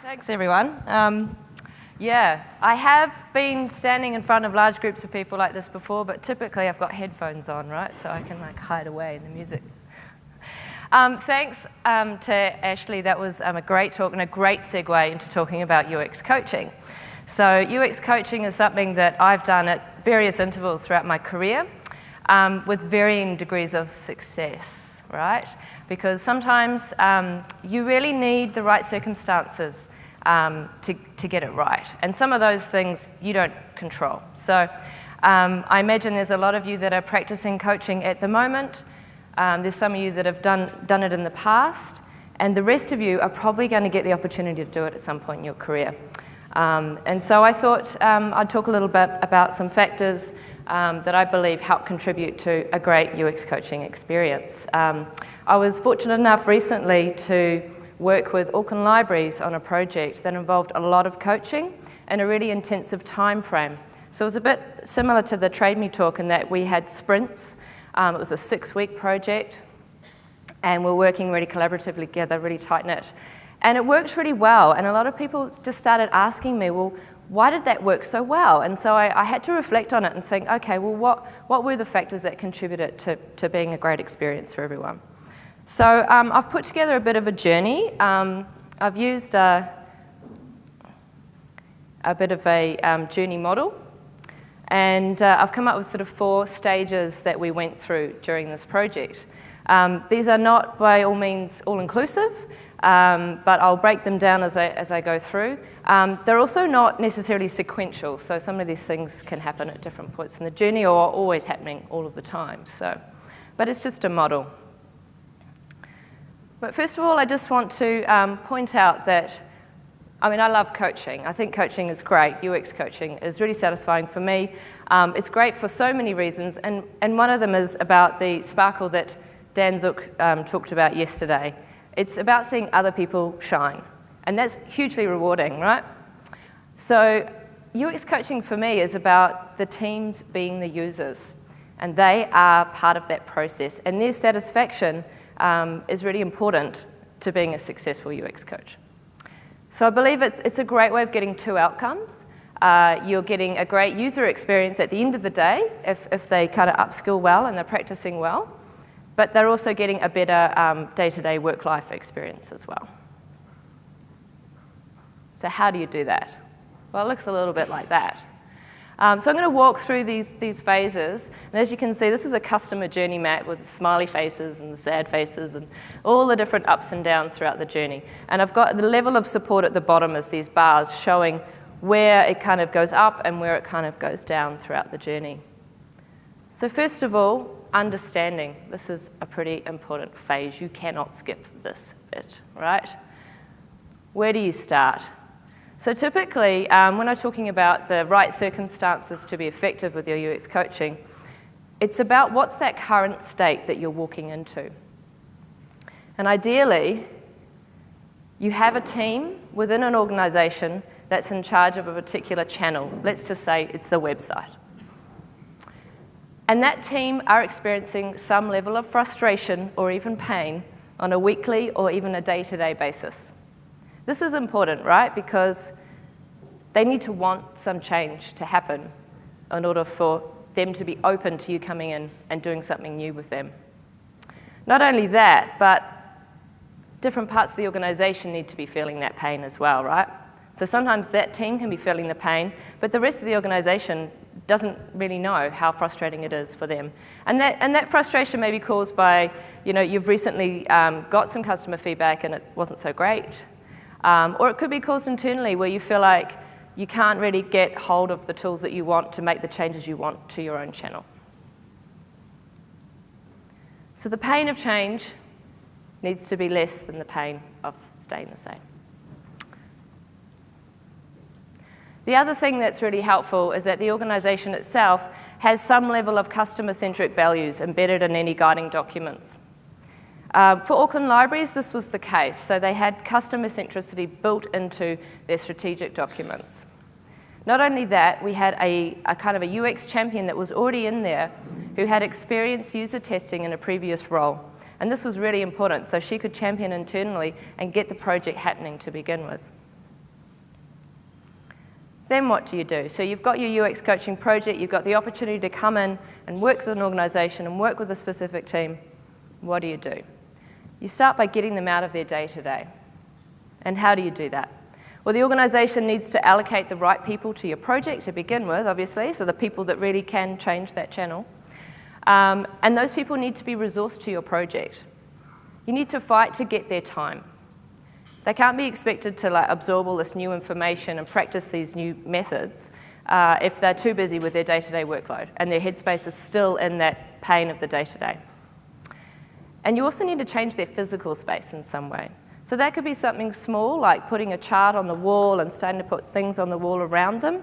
Thanks, everyone. Yeah, I have been standing in front of large groups of people like this before, but typically I've got headphones on, right? So I can hide away in the music. Thanks to Ashley. That was a great talk and a great segue into talking about UX coaching. So UX coaching is something that I've done at various intervals throughout my career with varying degrees of success, right? Because sometimes you really need the right circumstances to get it right. And some of those things you don't control. So I imagine there's a lot of you that are practicing coaching at the moment. There's some of you that have done it in the past. And the rest of you are probably going to get the opportunity to do it at some point in your career. And so I thought I'd talk a little bit about some factors that I believe help contribute to a great UX coaching experience. I was fortunate enough recently to work with Auckland Libraries on a project that involved a lot of coaching and a really intensive time frame. So it was a bit similar to the Trade Me talk in that we had sprints. It was a 6-week project, and we're working really collaboratively together, really tight-knit. And it worked really well, and a lot of people just started asking me, well, why did that work so well? And so I had to reflect on it and think, okay, well, what were the factors that contributed to being a great experience for everyone? So I've put together a bit of a journey. I've used a bit of a journey model, and I've come up with sort of 4 stages that we went through during this project. These are not by all means all-inclusive, but I'll break them down as I go through. They're also not necessarily sequential, so some of these things can happen at different points in the journey or are always happening all of the time. But it's just a model. But first of all, I just want to point out that, I love coaching. I think coaching is great. UX coaching is really satisfying for me. It's great for so many reasons, and one of them is about the sparkle that Dan Zook talked about yesterday. It's about seeing other people shine, and that's hugely rewarding, right? So UX coaching for me is about the teams being the users, and they are part of that process, and their satisfaction is really important to being a successful UX coach. So I believe it's a great way of getting 2 outcomes. You're getting a great user experience at the end of the day if they kind of upskill well and they're practicing well, but they're also getting a better day-to-day work-life experience as well. So how do you do that? Well, it looks a little bit like that. So I'm going to walk through these phases, and as you can see, this is a customer journey map with smiley faces and the sad faces and all the different ups and downs throughout the journey. And I've got the level of support at the bottom as these bars showing where it kind of goes up and where it kind of goes down throughout the journey. So first of all, understanding. This is a pretty important phase. You cannot skip this bit, right? Where do you start? So typically, when I'm talking about the right circumstances to be effective with your UX coaching, it's about what's that current state that you're walking into. And ideally, you have a team within an organization that's in charge of a particular channel. Let's just say it's the website. And that team are experiencing some level of frustration or even pain on a weekly or even a day-to-day basis. This is important, right? Because they need to want some change to happen in order for them to be open to you coming in and doing something new with them. Not only that, but different parts of the organization need to be feeling that pain as well, right? So sometimes that team can be feeling the pain, but the rest of the organization doesn't really know how frustrating it is for them. And that frustration may be caused by, you've recently got some customer feedback and it wasn't so great. Or it could be caused internally where you feel like you can't really get hold of the tools that you want to make the changes you want to your own channel. So the pain of change needs to be less than the pain of staying the same. The other thing that's really helpful is that the organization itself has some level of customer-centric values embedded in any guiding documents. For Auckland Libraries, this was the case. So they had customer centricity built into their strategic documents. Not only that, we had a kind of a UX champion that was already in there who had experienced user testing in a previous role. And this was really important, so she could champion internally and get the project happening to begin with. Then what do you do? So you've got your UX coaching project, you've got the opportunity to come in and work with an organization and work with a specific team. What do? You start by getting them out of their day-to-day. And how do you do that? Well, the organization needs to allocate the right people to your project to begin with, obviously, so the people that really can change that channel. And those people need to be resourced to your project. You need to fight to get their time. They can't be expected to absorb all this new information and practice these new methods if they're too busy with their day-to-day workload and their headspace is still in that pain of the day-to-day. And you also need to change their physical space in some way. So that could be something small, like putting a chart on the wall and starting to put things on the wall around them.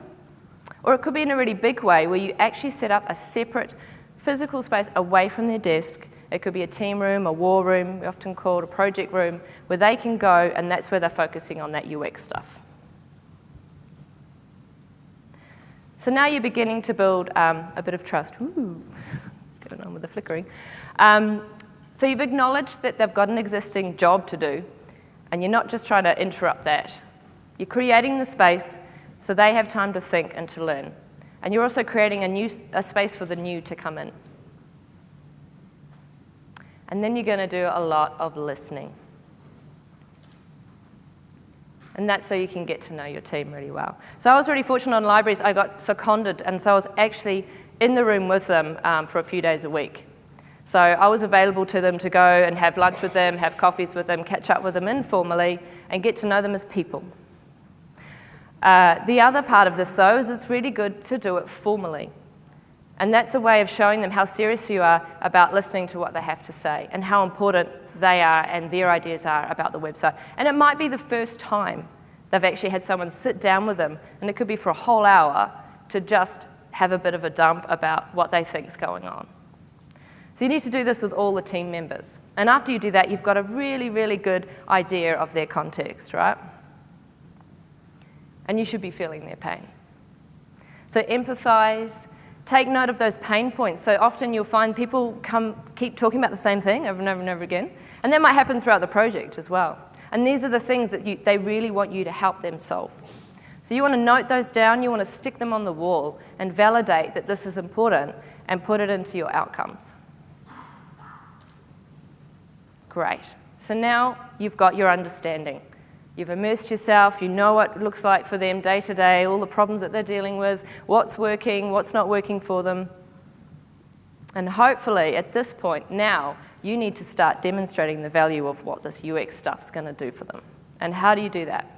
Or it could be in a really big way where you actually set up a separate physical space away from their desk. It could be a team room, a war room, we often called a project room, where they can go and that's where they're focusing on that UX stuff. So now you're beginning to build a bit of trust. Ooh, going on with the flickering. So you've acknowledged that they've got an existing job to do, and you're not just trying to interrupt that. You're creating the space so they have time to think and to learn. And you're also creating a space for the new to come in. And then you're going to do a lot of listening. And that's so you can get to know your team really well. So I was really fortunate on libraries. I got seconded, and so I was actually in the room with them for a few days a week. So I was available to them to go and have lunch with them, have coffees with them, catch up with them informally, and get to know them as people. The other part of this, though, is it's really good to do it formally. And that's a way of showing them how serious you are about listening to what they have to say and how important they are and their ideas are about the website. And it might be the first time they've actually had someone sit down with them, and it could be for a whole hour, to just have a bit of a dump about what they think's going on. So you need to do this with all the team members. And after you do that, you've got a really, really good idea of their context, right? And you should be feeling their pain. So empathize, take note of those pain points. So often you'll find people keep talking about the same thing over and over and over again. And that might happen throughout the project as well. And these are the things that they really want you to help them solve. So you want to note those down, you want to stick them on the wall and validate that this is important and put it into your outcomes. Great. So now you've got your understanding. You've immersed yourself, you know what it looks like for them day to day, all the problems that they're dealing with, what's working, what's not working for them. And hopefully at this point now, you need to start demonstrating the value of what this UX stuff's going to do for them. And how do you do that?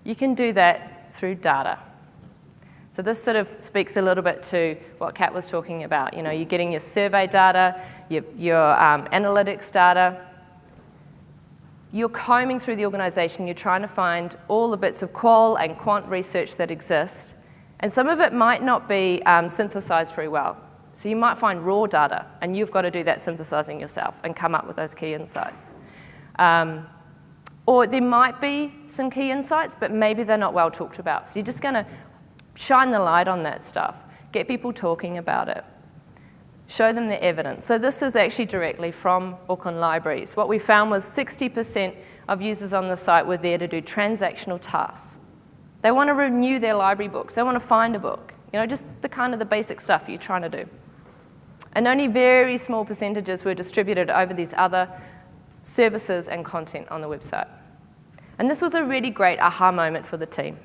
You can do that through data. So this sort of speaks a little bit to what Kat was talking about. You know, you're getting your survey data, your analytics data. You're combing through the organization, you're trying to find all the bits of qual and quant research that exist. And some of it might not be synthesized very well. So you might find raw data, and you've got to do that synthesizing yourself and come up with those key insights. Or there might be some key insights, but maybe they're not well talked about. So you're just going to shine the light on that stuff, get people talking about it. Show them the evidence. So this is actually directly from Auckland Libraries. What we found was 60% of users on the site were there to do transactional tasks. They want to renew their library books. They want to find a book. You know, just the basic stuff you're trying to do. And only very small percentages were distributed over these other services and content on the website. And this was a really great aha moment for the team.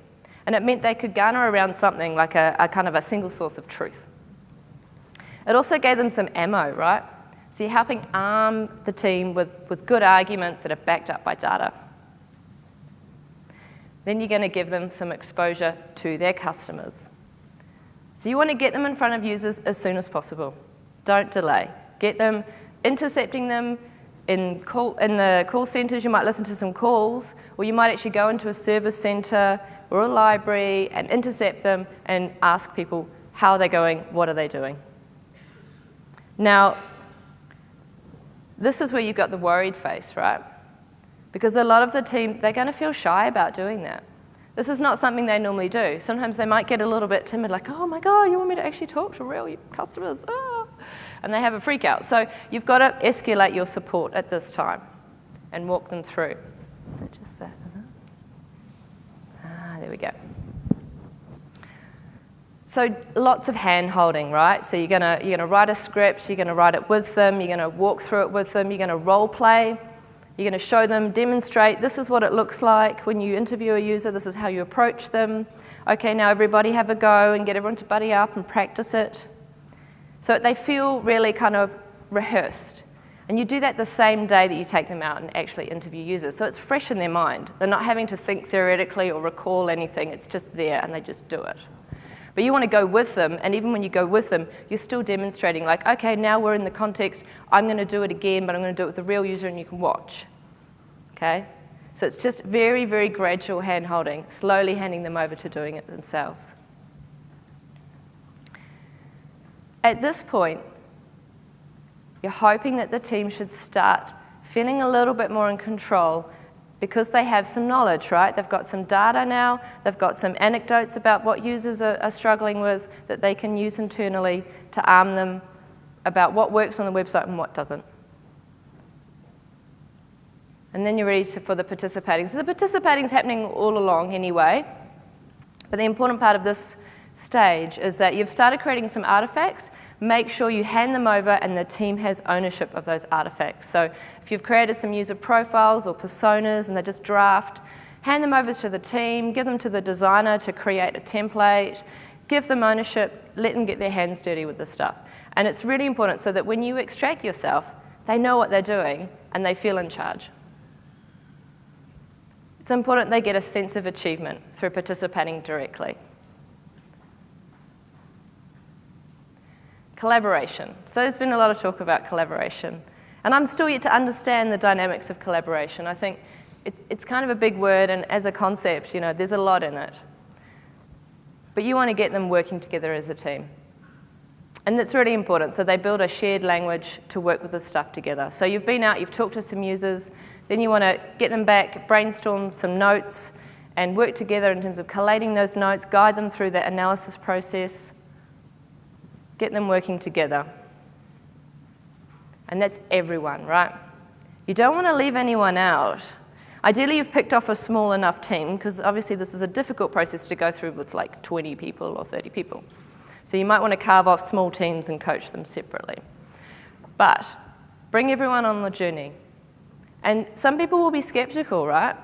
And it meant they could garner around something like a kind of a single source of truth. It also gave them some ammo, right? So you're helping arm the team with good arguments that are backed up by data. Then you're going to give them some exposure to their customers. So you want to get them in front of users as soon as possible. Don't delay. Get them, intercepting them in the call centers. You might listen to some calls, or you might actually go into a service center or a library and intercept them and ask people how they're going, what are they doing. Now, this is where you've got the worried face, right? Because a lot of the team, they're going to feel shy about doing that. This is not something they normally do. Sometimes they might get a little bit timid, like, oh my God, you want me to actually talk to real customers? Oh. And they have a freak out. So you've got to escalate your support at this time and walk them through. Is it just that, is it? There we go. So lots of hand-holding, right? So you're gonna write a script, you're gonna write it with them, you're gonna walk through it with them, you're gonna role play, you're gonna show them, demonstrate, this is what it looks like when you interview a user, this is how you approach them. Okay, now everybody have a go and get everyone to buddy up and practice it. So they feel really kind of rehearsed. And you do that the same day that you take them out and actually interview users. So it's fresh in their mind. They're not having to think theoretically or recall anything, it's just there and they just do it. But you want to go with them, and even when you go with them, you're still demonstrating like, okay, now we're in the context, I'm going to do it again, but I'm going to do it with the real user and you can watch. Okay? So it's just very, very gradual hand-holding, slowly handing them over to doing it themselves. At this point, you're hoping that the team should start feeling a little bit more in control because they have some knowledge, right? They've got some data now, they've got some anecdotes about what users are struggling with that they can use internally to arm them about what works on the website and what doesn't. And then you're ready for the participating. So the participating is happening all along anyway, but the important part of this stage is that you've started creating some artifacts. Make sure you hand them over and the team has ownership of those artifacts. So if you've created some user profiles or personas and they're just draft, hand them over to the team, give them to the designer to create a template, give them ownership, let them get their hands dirty with the stuff. And it's really important so that when you extract yourself, they know what they're doing and they feel in charge. It's important they get a sense of achievement through participating directly. Collaboration. So there's been a lot of talk about collaboration. And I'm still yet to understand the dynamics of collaboration. I think it's kind of a big word, and as a concept, there's a lot in it. But you want to get them working together as a team. And that's really important. So they build a shared language to work with this stuff together. So you've been out, you've talked to some users, then you want to get them back, brainstorm some notes, and work together in terms of collating those notes, guide them through the analysis process, get them working together. And that's everyone, right? You don't want to leave anyone out. Ideally, you've picked off a small enough team, because obviously this is a difficult process to go through with like 20 people or 30 people. So you might want to carve off small teams and coach them separately. But bring everyone on the journey. And some people will be skeptical, right?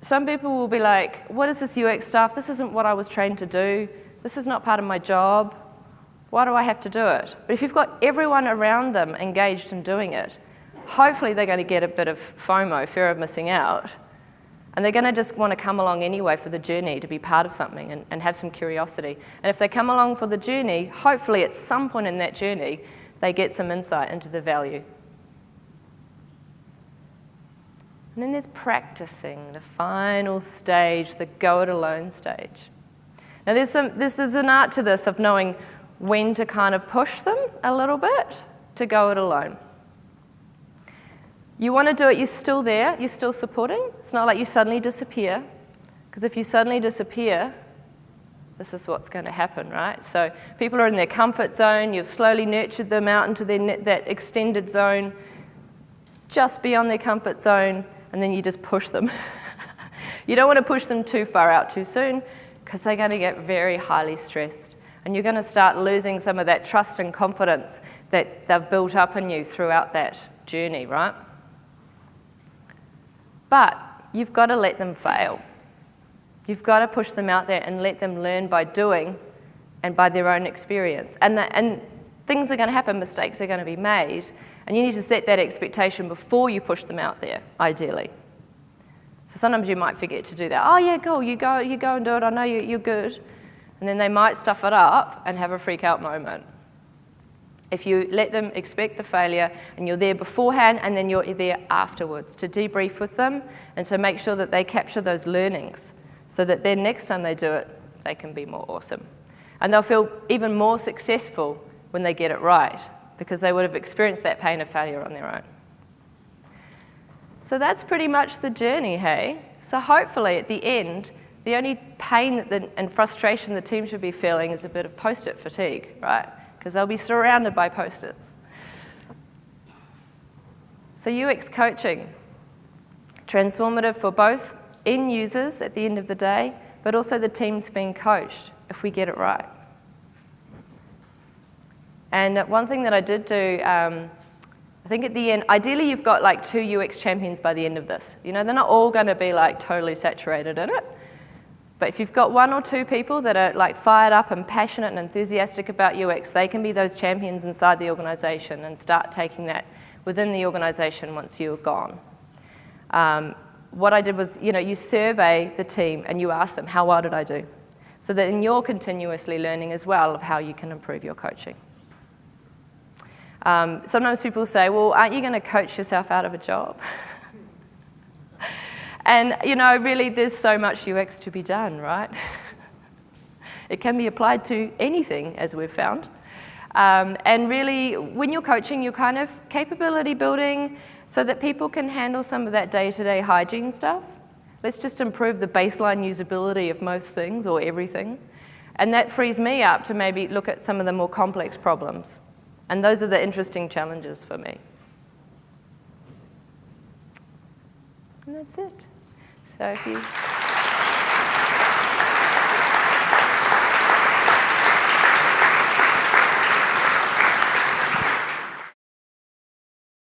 Some people will be like, what is this UX stuff? This isn't what I was trained to do. This is not part of my job. Why do I have to do it? But if you've got everyone around them engaged in doing it, hopefully they're going to get a bit of FOMO, fear of missing out, and they're going to just want to come along anyway for the journey to be part of something and have some curiosity. And if they come along for the journey, hopefully at some point in that journey, they get some insight into the value. And then there's practicing, the final stage, the go-it-alone stage. Now this is an art to this of knowing when to kind of push them a little bit to go it alone. You want to do it, you're still there, you're still supporting. It's not like you suddenly disappear, because if you suddenly disappear, this is what's going to happen, right? So people are in their comfort zone, you've slowly nurtured them out into that extended zone, just beyond their comfort zone, and then you just push them. You don't want to push them too far out too soon, because they're going to get very highly stressed. And you're going to start losing some of that trust and confidence that they've built up in you throughout that journey, right? But you've got to let them fail. You've got to push them out there and let them learn by doing and by their own experience. And things are going to happen, mistakes are going to be made, and you need to set that expectation before you push them out there, ideally. So sometimes you might forget to do that. Oh yeah, cool, you go and do it, I know you're good. And then they might stuff it up and have a freak out moment. If you let them expect the failure and you're there beforehand and then you're there afterwards to debrief with them and to make sure that they capture those learnings so that then next time they do it, they can be more awesome. And they'll feel even more successful when they get it right because they would have experienced that pain of failure on their own. So that's pretty much the journey, hey? So hopefully at the end, the only pain and frustration the team should be feeling is a bit of post-it fatigue, right? Because they'll be surrounded by post-its. So UX coaching, transformative for both end users at the end of the day but also the team's being coached if we get it right. And one thing that I did do, I think at the end, ideally you've got like 2 UX champions by the end of this. You know, they're not all going to be like totally saturated in it. But if you've got 1 or 2 people that are like fired up and passionate and enthusiastic about UX, they can be those champions inside the organization and start taking that within the organization once you're gone. What I did was, you know, you survey the team and you ask them, how well did I do? So that then you're continuously learning as well of how you can improve your coaching. Sometimes people say, well, aren't you going to coach yourself out of a job? And, you know, really there's so much UX to be done, right? It can be applied to anything, as we've found. And really, when you're coaching, you're kind of capability building so that people can handle some of that day-to-day hygiene stuff. Let's just improve the baseline usability of most things or everything. And that frees me up to maybe look at some of the more complex problems. And those are the interesting challenges for me. And that's it. So if you...